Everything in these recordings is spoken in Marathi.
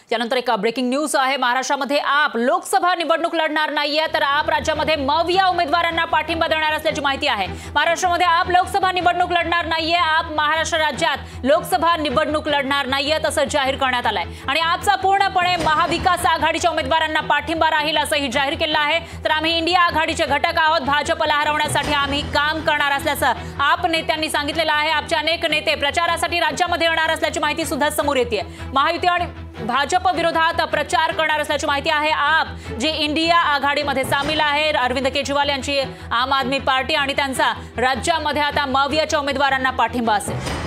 त्यानंतर एक ब्रेकिंग न्यूज आहे। महाराष्ट्रामध्ये आप लोकसभा निवडणूक लढणार नाहीये, तर आप राज्यामध्ये मव या उमेदवारांना पाठिंबा देणार असल्याची माहिती आहे। महाराष्ट्रामध्ये आप लोकसभा निवडणूक लढणार नाहीये, आप महाराष्ट्र राज्यात लोकसभा निवडणूक लढणार नाहीये असं जाहीर करण्यात आलंय आणि आपचा पूर्णपणे महाविकास आघाडीच्या उमेदवारांना पाठिंबा राहील असंही जाहीर केलं आहे। तर आम्ही इंडिया आघाडीचे घटक आहोत, भाजपला हरवण्यासाठी आम्ही काम करणार असल्याचं आप नेत्यांनी सांगितलेलं आहे। आपचे अनेक नेते प्रचारासाठी राज्यामध्ये येणार असल्याची माहिती सुद्धा समोर येते। महायुती आणि भाजप विरोधात प्रचार करणार असल्याची माहिती आहे। आप जे इंडिया आघाडीमध्ये सामील आहे, अरविंद केजरीवाल यांची आम आदमी पार्टी आणि त्यांचा राज्यामध्ये आता मवियाच्या उमेदवारांना पाठिंबा असेल।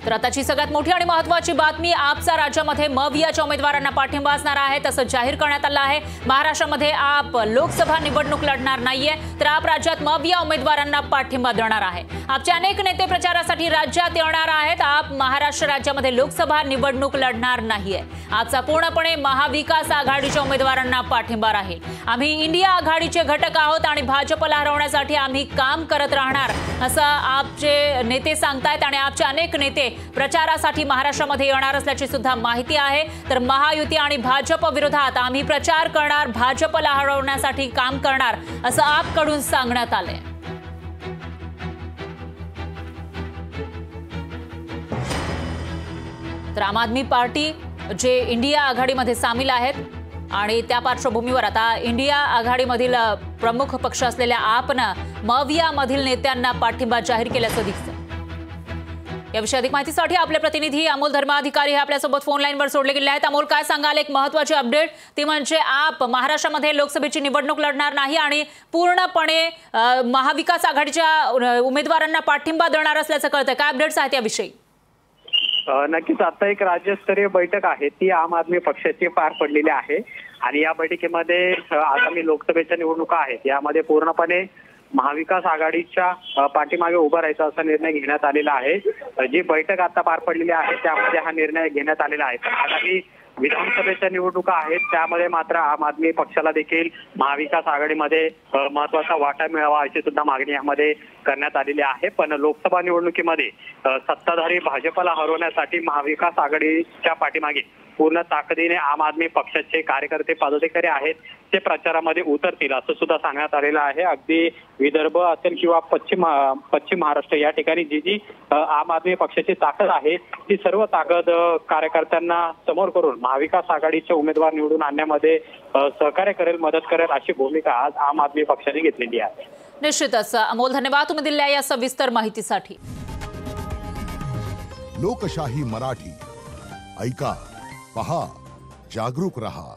तर आताची सगळ्यात मोठी आणि महत्त्वाची बातमी, आपचा राज्यामध्ये मवियाच्या उमेदवारांना पाठिंबा असणार आहे तसं जाहीर करण्यात आलं आहे। महाराष्ट्रामध्ये आप लोकसभा निवडणूक लढणार नाहीये, तर आप राज्यात मविया उमेदवारांना पाठिंबा देणार आहे। आपचे अनेक नेते प्रचारासाठी राज्यात येणार आहेत। आप महाराष्ट्र राज्यामध्ये लोकसभा निवडणूक लढणार नाहीये, आपचा पूर्णपणे महाविकास आघाडीच्या उमेदवारांना पाठिंबा राहील। आम्ही इंडिया आघाडीचे घटक आहोत आणि भाजपला हरवण्यासाठी आम्ही काम करत राहणार असं आपचे नेते सांगतायत आणि आपचे अनेक नेते प्रचारासाठी महाराष्ट्रामध्ये येणार असल्याची सुद्धा माहिती आहे। तर महायुती आणि भाजप विरोधात आम्ही प्रचार करणार, भाजपला हरवण्यासाठी काम करणार असं आपकडून सांगण्यात आलंय। तर आम आदमी पार्टी जे इंडिया आघाडीमध्ये सामील आहेत आणि त्या पार्श्वभूमीवर आता इंडिया आघाडीमधील प्रमुख पक्ष असलेल्या आपनं मवियामधील नेत्यांना पाठिंबा जाहीर केल्याचं दिसतं। याविषयी अधिक माहितीसाठी आपले प्रतिनिधी अमोल धर्माधिकारी हे आपल्यासोबत फोन लाईनवर जोडले गेले आहेत। अमोल, काय सांगाल? एक महत्त्वाची अपडेट ती म्हणजे आप महाराष्ट्रामध्ये लोकसभेची निवडणूक लढणार नाही आणि पूर्णपणे महाविकास आघाडीच्या उमेदवारांना पाठिंबा देणार असल्याचं कळतंय। काय अपडेट्स आहेत याविषयी? नक्कीच आता एक राज्यस्तरीय बैठक आहे ती आम आदमी पक्षाची पार पडलेली आहे आणि या बैठकीमध्ये आगामी लोकसभेच्या निवडणुका आहेत, यामध्ये पूर्णपणे महाविकास आघाडीच्या पाठीमागे उभं राहायचा असा निर्णय घेण्यात आलेला आहे। जी बैठक आता पार पडलेली आहे त्यामध्ये हा निर्णय घेण्यात आलेला आहे। आगामी विधानसभेच्या निवडणुका आहेत त्यामध्ये मात्र आम आदमी पक्षाला देखील महाविकास आघाडीमध्ये महत्वाचा वाटा मिळावा अशी सुद्धा मागणी यामध्ये करण्यात आलेली आहे। पण लोकसभा निवडणुकीमध्ये सत्ताधारी भाजपला हरवण्यासाठी महाविकास आघाडीच्या पाठीमागे पूर्ण ताकदीने आम आदमी पक्षाचे कार्यकर्ते पदाधिकारी आहेत ते प्रचारामध्ये उतरतील असं सुद्धा सांगण्यात आलेलं आहे। अगदी विदर्भ असेल किंवा पश्चिम महाराष्ट्र या ठिकाणी जी आम आदमी पक्षाची ताकद आहे ती सर्व ताकद कार्यकर्त्यांना समोर करून महाविकास आघाडीचे उमेदवार निवडून आणण्यामध्ये सहकार्य करेल, मदत करेल अशी भूमिका आज आम आदमी पक्षाने घेतलेली आहे। निश्चितच अमोल, धन्यवाद तुम्ही दिलेल्या या सविस्तर माहितीसाठी। लोकशाही मराठी ऐका, पहा, जागरूक रहा।